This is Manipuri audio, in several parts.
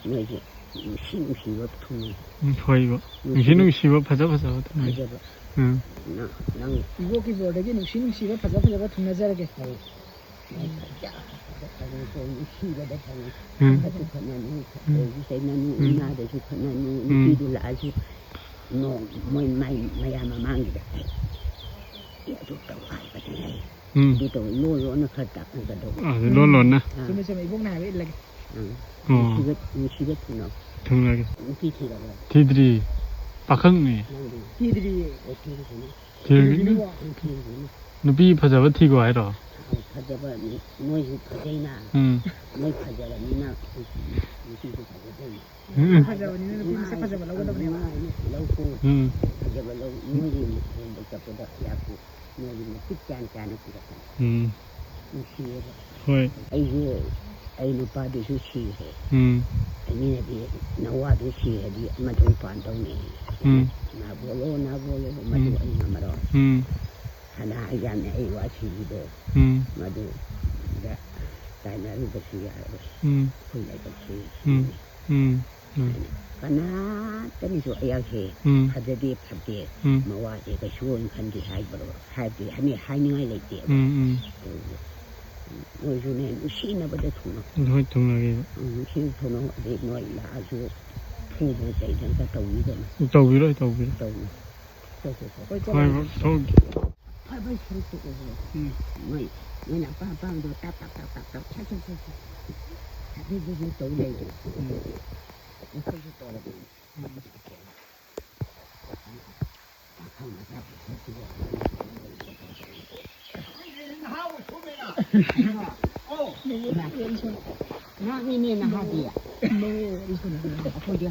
ꯃꯣꯏꯁꯦ ꯅꯨꯡꯁꯤꯕ ꯊꯨꯡꯉꯤ ꯍꯣꯏꯕ ꯅꯨꯡꯁꯤꯕ ꯐꯖꯕ ꯐꯖꯕ ꯅꯪ 이곡기 보르기 누시누시가 파자파자가 통나자르게 누시가다 방이 같이 khẩn 여기 세나누 나대주 khẩn 누기도 라지 너 마야 마망이다 야도 따와이거든 또 로로는 갔다 그거도 롤롤나 좀 이곡 나왜 이렇게 누시가 통나 통나게 누기티가 티들이 박흥이 티들이 누비 파자바 티고 아이러 파자바 뭐지 파자이나 뭐 파자라니나 누기도 파자이나 파자바니는 비싸 파자바 라고다보네 라고 파자바 라고 뭐지 뭐가보다 야고 뭐지 삐짠짠한 거다 누시가 ꯍꯣꯏ ꯑꯩ ꯅꯨꯄꯥꯗꯨꯁꯨ ꯁꯤꯔꯦ ꯑꯩꯅꯗꯤ ꯅꯋꯥꯗꯨ ꯁꯤꯔꯗꯤ ꯃꯇꯨꯡ ꯄꯥꯟꯗꯧꯅꯤ 나보로 마도 ꯑꯩ ꯉꯝꯃꯔꯣꯏ ꯁꯅꯥ ꯌꯥꯝꯅ ꯑꯩ ꯋꯥꯁꯤꯕꯗꯣ ꯃꯗꯨꯗ ꯇꯥꯏꯅꯔꯨꯕꯁꯨ ꯌꯥꯔꯣꯏ ꯑꯩꯈꯣꯏ ꯂꯥꯏꯕꯛꯁꯤ ꯀꯅꯥꯇꯅꯁꯨ ꯑꯩꯍꯥꯛꯁꯦ ꯐꯖꯗꯦ ꯐꯠꯇꯦ ꯃꯋꯥꯁꯦ ꯀꯩꯁꯨ ꯑꯣꯏꯅ ꯈꯟꯗꯦ ꯍꯥꯏꯕꯗꯤ ꯍꯥꯏꯅꯤꯡꯉꯥꯏ ꯂꯩꯇꯦ ꯅꯣꯏꯁꯨꯅꯦ ꯅꯨꯡꯁꯤꯅꯕꯗ ꯊꯨꯡꯅꯧ ꯍꯣꯏ ꯊꯨꯡꯅꯒꯦꯕ ꯅꯨꯡꯁꯤꯅ ꯊꯨꯡꯅꯧ ꯑꯗꯩ ꯅꯣꯏ ꯂꯥꯛꯑꯁꯨ ꯐꯨꯗꯅ ꯆꯩꯗꯅ ꯇꯧꯕꯤꯗꯅ ꯇꯧꯕꯤꯔꯣꯏ ꯇꯧꯅꯤ ꯍꯣꯏ ꯐꯕ ꯁꯔꯨꯛꯇꯨ ꯅꯣꯏꯅ ꯑꯄꯥꯝꯕꯗꯣ ꯇꯞ ꯑꯗꯨꯗꯨꯁꯨ ꯇꯧ ꯂꯩꯗꯅ ꯑꯩꯈꯣꯏꯁꯨ ꯇꯧꯔꯕꯅꯤ 나이네 나하디야. 어디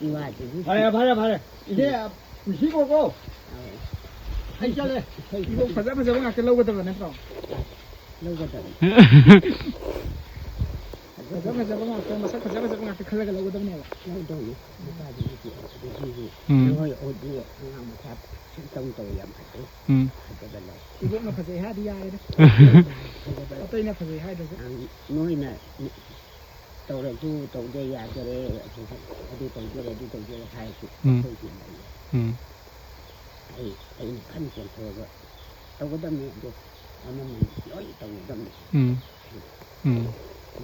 이와지. 봐라. 이제 부시고고. 하이잘래. 이거 파자파자 갖게 넣거든 냈어. 넣거든. 파자파자 갖게 마사 파자파자 갖게 칼라가 넣거든 내가. 넣거든. 너희 어디에 그냥 다 정도야 맞지? 이거는 파자 하디야 이래. 어떠이나 파자 하디야. 너희나 tàu tàu dây à cho đấy đi tàu dây hai chục thôi chuyện này ai khăn chuyện thôi rồi tàu có đâm miệng được anh em mình nói tàu đâm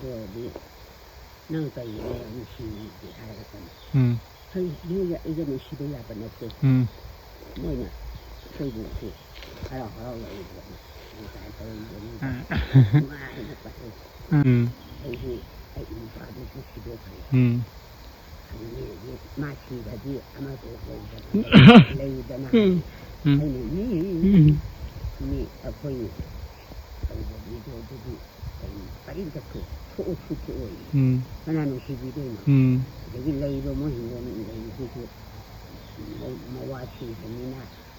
rồi đi năng tay này mình xì để hai cái phần thôi như vậy giờ mình xì bây giờ vẫn được mỗi nhà xây dựng thì ai đó họ lại người ta tôi mà ai nó phải ai nupa도 부시도 그래. 마치다지 아마도 레이다나. 아니 니 아포이 이도도 빠린다 그 소수치 오이. 하나는 시비도나. 여기 레이도 뭐 hin거는 레이도 뭐 와치 되나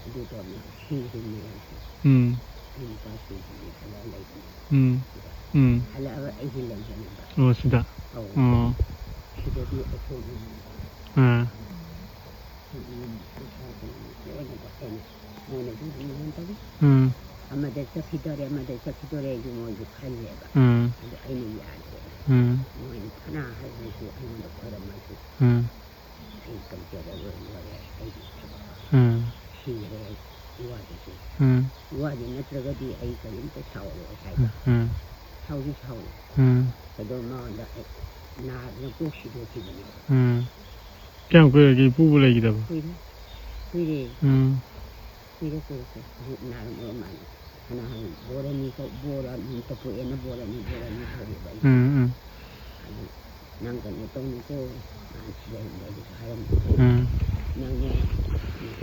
이도도 시비도나. على أي لون أو سدا سدا دي أصول أما ده سكيدوري يوم يخليه أين يعني ما أنا هذا شيء أنا بقول ما شيء أي كم جرى ولا أي شيء واجي نترقدي أي كلام تساوي ثوري 그도 뭐나 고시도 지금 그냥 그 부부래기다 봐 그래 나는 뭐만 하나 보라니까 또 보이나 보라니 소리 난간에 동고 안 지내 내가 하얀 난에 이제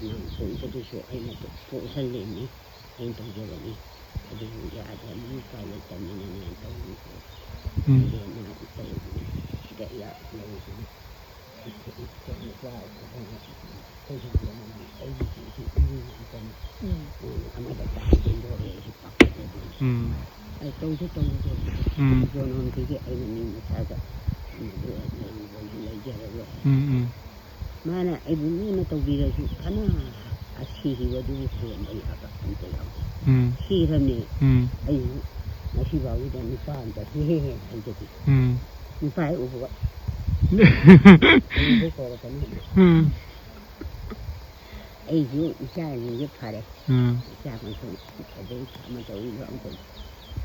난 보이고도 쇼 아이나 또 보살리니 인통 저거니 어디 야자 미카를 때문에 또 나 시대야 저는 그게 아이는 사자 mana ibu ni na tawbira su kana asihi wadu ko mai aba ante yaw sirani ayu မရှိပါဘူးတဲ့မိဖန်တဲ့ဟေးဟေးဟေးအဲ့ဒီမိဖဥပဝတ်ဒီကိုတော့ကနေအဲ့ဒီအရှာရင်းရဖားတယ်ရှာမှဆိုတဲ့မတော်ဘူးတော့တော့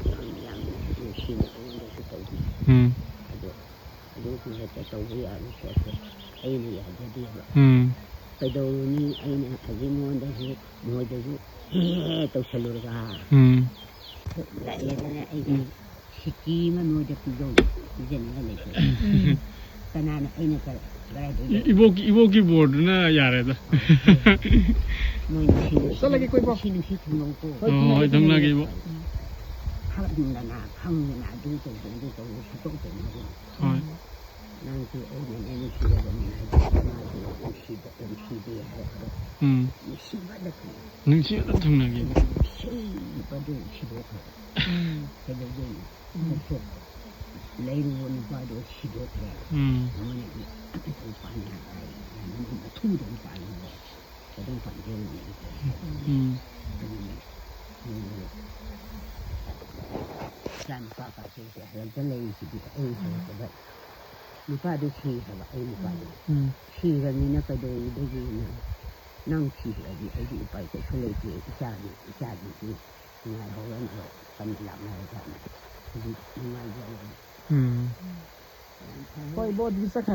ရမ်းရရှိနေတယ်ဒီတော့အဲ့ဒီဒီကတော့ဝေးရတယ်ဆိုတော့အဲ့ဒီရတယ်ဒီတော့ไปดูนี่ไอ้เนี่ยไอ้ที่มันได้ที่มันจะอยู่ตัวเฉลิมกันและเนี่ยไอ้ที่สิกีมันมันจะพิจารณาเจนนั่นเลยแต่นั่นไอ้เนี่ยก็ได้ดู Evoke board น่ะရတယ်လားมันชิลชิลชิลน้องกูทำละกี่บ่ถ้าดูนะข้างเนี่ยนะดูตัวสิตัวตัวนั่นคือไอ้เนี่ยนี่คือแบบนี้มาดูชีวิตชีวิตชีวิตแบบนึกชื่อทำละกี่บ่ชีวิตแบบชีวิตแต่เดี๋ยวนี้มันสุดเลยรู้ว่าดูชีวิตแบบมันเนี่ยต้องฝันอะไรมันทุ่มต้องฝันแต่ต้องฝันเรื่องนี้การฝากใจเสียเราจะเลยชีวิตเองจะแบบมีป้าดูชีเหรอไอ้มีป้าชีแบบนี้นะไปดูได้ยินนั่งชีอะไรไอ้ดีไปก็ช่วยเกี่ยวกับชาดีที่งานเขาเนี่ยปัญหาอะไรกันดีงานเยอะคอยบดวิสาขะ